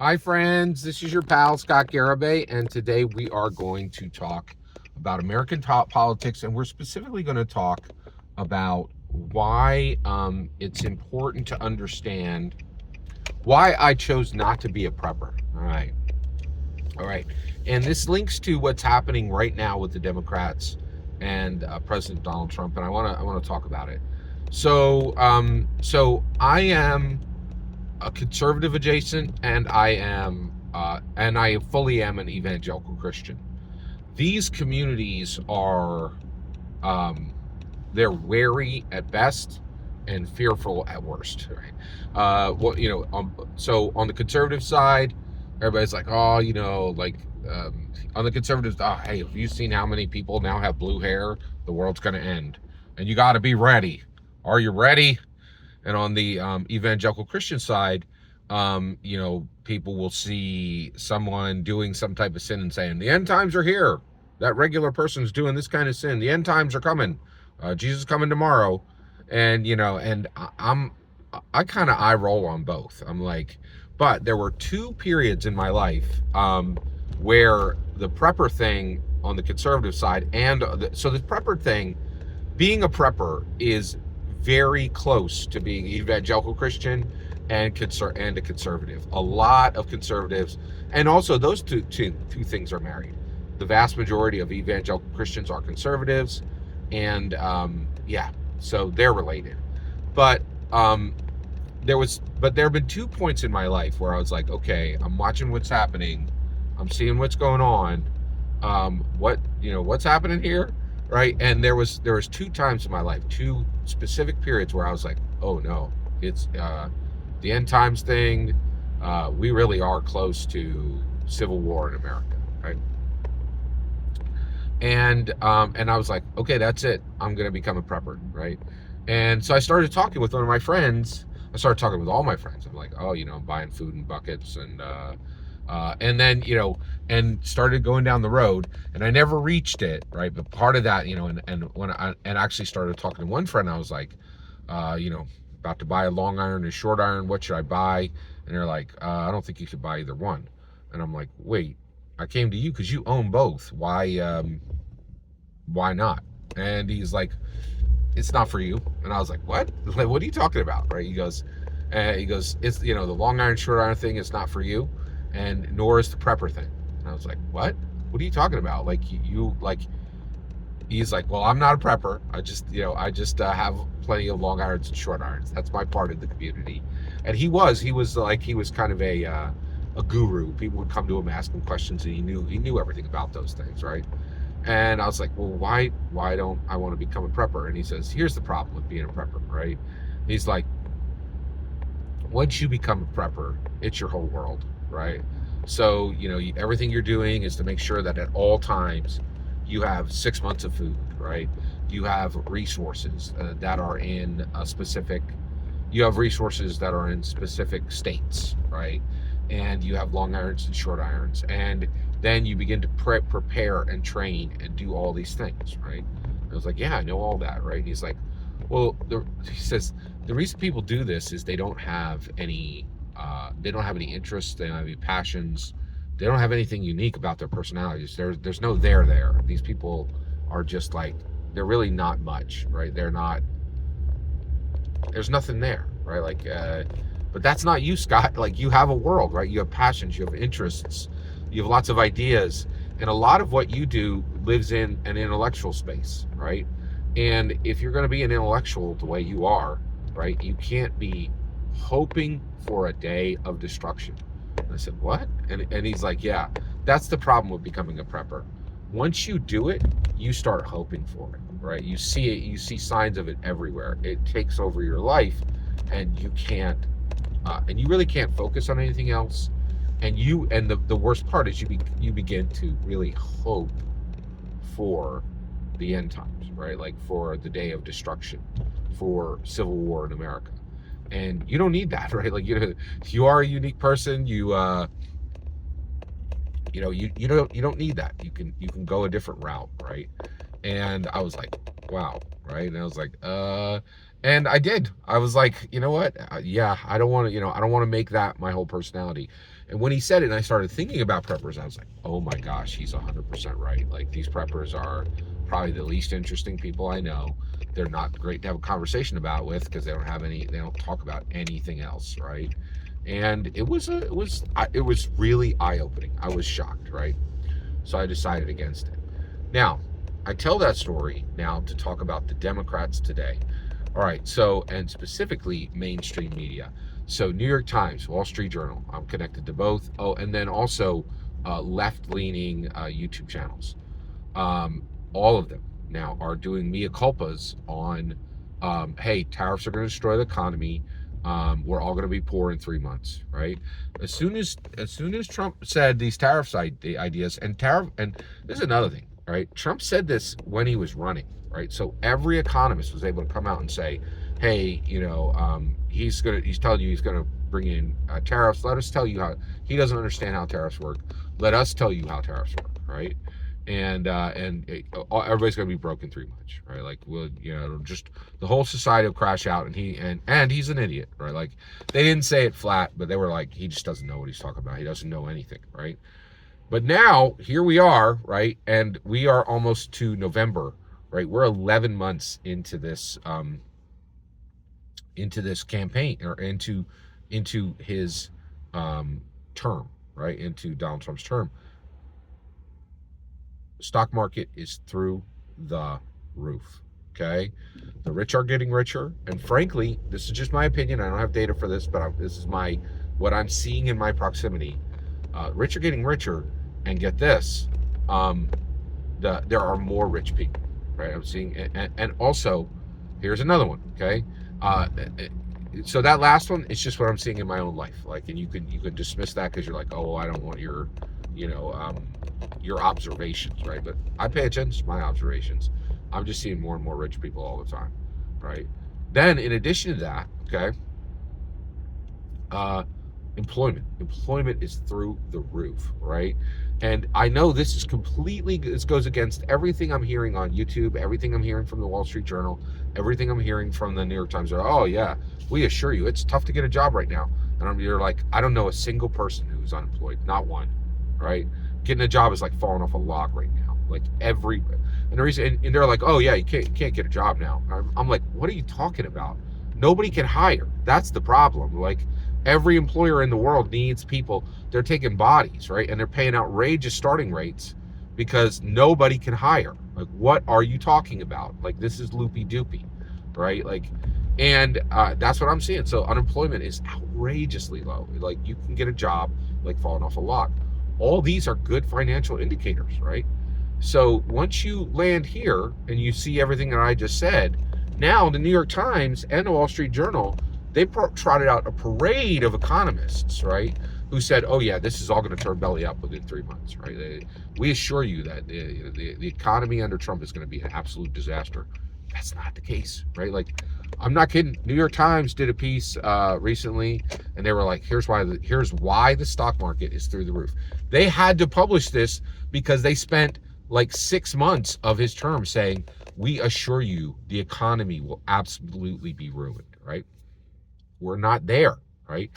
Hi, friends. This is your pal, Scott Garibay, and today we are going to talk about American top politics, and we're specifically going to talk about why it's important to understand why I chose not to be a prepper. All right. And this links to what's happening right now with the Democrats and President Donald Trump, and I want to talk about it. So I am a conservative adjacent, and I fully am an evangelical Christian. These communities are um, they're wary at best and fearful at worst. Right? So on the conservative side, everybody's like, oh, on the conservatives, oh, hey, have you seen how many people now have blue hair? The world's going to end, and you got to be ready. Are you ready? And on the evangelical Christian side, people will see someone doing some type of sin and saying, the end times are here. That regular person's doing this kind of sin. The end times are coming. Jesus is coming tomorrow. I kind of eye roll on both. I'm like, but there were two periods in my life where the prepper thing on the conservative side, so the prepper thing, being a prepper is very close to being evangelical Christian and a conservative. A lot of conservatives, and also those two things are married. The vast majority of evangelical Christians are conservatives, and so they're related. But there have been 2 points in my life where I was like, okay, I'm watching what's happening, I'm seeing what's going on, what's happening here, right? And there was 2 times in my life, 2 specific periods where I was like, oh no, it's the end times thing. We really are close to civil war in America, right? And I was like, okay, that's it. I'm gonna become a prepper, right? And so I started talking with one of my friends. I started talking with all my friends. I'm like, oh, I'm buying food in buckets, and then and started going down the road, and I never reached it, right? But part of that, and actually started talking to one friend, I was like, uh, you know, about to buy a long iron and a short iron. What should I buy? And they're like, I don't think you should buy either one. And I'm like, wait, I came to you because you own both. Why not? And he's like, it's not for you. And I was like, what? Like, what are you talking about? Right? He goes, it's the long iron, short iron thing is not for you, and nor is the prepper thing. And I was like, what are you talking about? Like, you like, he's like, well, I'm not a prepper. I just have plenty of long irons and short irons. That's my part of the community. And he was kind of a guru. People would come to him, ask him questions, and he knew everything about those things, right? And I was like, well, why don't I want to become a prepper? And he says, here's the problem with being a prepper, right? He's like, once you become a prepper, it's your whole world, right? So, everything you're doing is to make sure that at all times you have 6 months of food, right? You have resources that are in specific states, right? And you have long irons and short irons. And then you begin to prepare and train and do all these things, right? I was like, yeah, I know all that, right? He's like, well, he says the reason people do this is they don't have any interests, they don't have any passions, they don't have anything unique about their personalities. There's no there. These people are just like, they're really not much, right? There's nothing there, right? But that's not you, Scott. Like, you have a world, right? You have passions, you have interests, you have lots of ideas, and a lot of what you do lives in an intellectual space, right? And if you're going to be an intellectual the way you are, right, you can't be hoping for a day of destruction. And I said, what? And he's like, yeah, that's the problem with becoming a prepper. Once you do it, you start hoping for it, right? You see it, you see signs of it everywhere. It takes over your life, and you really can't focus on anything else. And the worst part is you begin to really hope for the end times, right? Like, for the day of destruction, for civil war in America. And you don't need that, right? Like, you are a unique person. You don't need that. You can go a different route, right? And I was like, wow, right? And I was like, And I did. I was like, you know what? Yeah, I don't want to, I don't want to make that my whole personality. And when he said it and I started thinking about preppers, I was like, oh my gosh, he's 100% right. Like, these preppers are probably the least interesting people I know. They're not great to have a conversation about with because they don't talk about anything else, right? And it was really eye opening. I was shocked, right? So I decided against it. Now, I tell that story now to talk about the Democrats today. All right, so, and specifically mainstream media. So, New York Times, Wall Street Journal, I'm connected to both. Oh, and then also left leaning YouTube channels. Um, all of them now are doing mea culpas on, hey, tariffs are going to destroy the economy. We're all going to be poor in 3 months, right? As soon as Trump said these ideas and this is another thing, right? Trump said this when he was running, right? So every economist was able to come out and say, hey, he's telling you he's gonna bring in tariffs. Let us tell you how he doesn't understand how tariffs work. Let us tell you how tariffs work, right? Everybody's gonna be broke in 3 months, right? Like, just the whole society will crash out, and he's an idiot, right? Like, they didn't say it flat, but they were like, he just doesn't know what he's talking about. He doesn't know anything, right? But now here we are, right? And we are almost to November, right? We're 11 months into this campaign, or into his term, right? Into Donald Trump's term. The stock market is through the roof. Okay, the rich are getting richer, and frankly, this is just my opinion. I don't have data for this, but this is what I'm seeing in my proximity. Rich are getting richer, and get this, there are more rich people, right? I'm seeing, and also, here's another one. Okay, so that last one is just what I'm seeing in my own life. Like, and you could dismiss that because you're like, oh, I don't want your observations, right? But I pay attention to my observations. I'm just seeing more and more rich people all the time, right? Then, in addition to that, okay, employment is through the roof, right? And I know this goes against everything I'm hearing on YouTube, everything I'm hearing from the Wall Street Journal, everything I'm hearing from the New York Times. Oh yeah, we assure you it's tough to get a job right now. And you're like, I don't know a single person who's unemployed, not one, right? Getting a job is like falling off a log right now. Like, and the reason, and they're like, oh yeah, you can't get a job now. I'm like, what are you talking about? Nobody can hire. That's the problem. Like, every employer in the world needs people. They're taking bodies, right? And they're paying outrageous starting rates because nobody can hire. Like, what are you talking about? Like, this is loopy doopy, right? Like, and that's what I'm seeing. So unemployment is outrageously low. Like, you can get a job like falling off a log. All these are good financial indicators, right? So once you land here and you see everything that I just said, now the New York Times and the Wall Street Journal, they trotted out a parade of economists, right, who said, oh yeah, this is all going to turn belly up within 3 months, right? We assure you that the economy under Trump is going to be an absolute disaster. That's not the case, right? Like, I'm not kidding. New York Times did a piece recently, and they were like, here's why the stock market is through the roof. They had to publish this because they spent like 6 months of his term saying, we assure you the economy will absolutely be ruined, right? We're not there, right?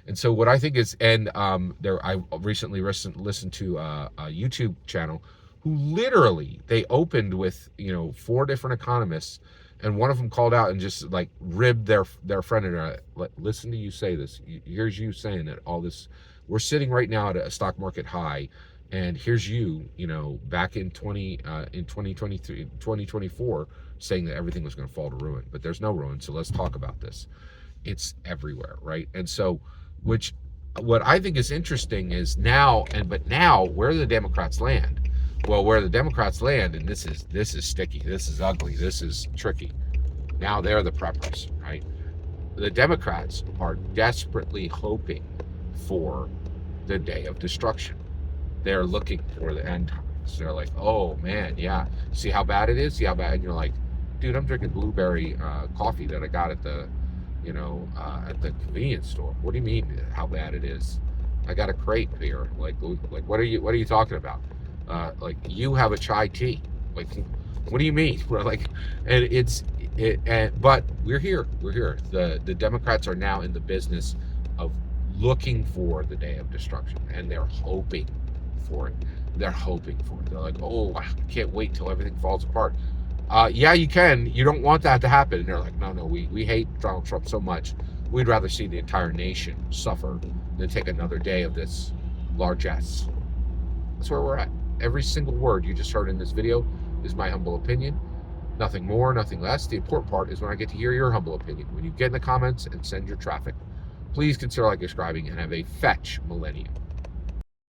And so what I think is, and I recently listened to a YouTube channel who literally, they opened with 4 different economists, and one of them called out and just like ribbed their friend, and listen to you say this. Here's you saying that all this, we're sitting right now at a stock market high, and here's back in 2023, 2024, saying that everything was going to fall to ruin, but there's no ruin. So let's talk about this. It's everywhere, right? And so, what I think is interesting is now where the Democrats land. Well, where the Democrats land, and this is sticky, this is ugly, this is tricky. Now they're the preppers, right? The Democrats are desperately hoping for the day of destruction. They're looking for the end times. They're like, oh man, yeah, see how bad it is? See how bad? And you're like, dude, I'm drinking blueberry coffee that I got at the convenience store. What do you mean how bad it is? I got a crate here. Like what are you talking about? Like, you have a chai tea. Like, What do you mean? We're like, and but we're here. We're here. The Democrats are now in the business of looking for the day of destruction, and they're hoping for it. They're hoping for it. They're like, oh, I can't wait till everything falls apart. Yeah, you can. You don't want that to happen. And they're like, no, we hate Donald Trump so much. We'd rather see the entire nation suffer than take another day of this largesse. That's where we're at. Every single word you just heard in this video is my humble opinion. Nothing more, nothing less. The important part is when I get to hear your humble opinion. When you get in the comments and send your traffic. Please consider like, subscribing, and have a fetch millennium.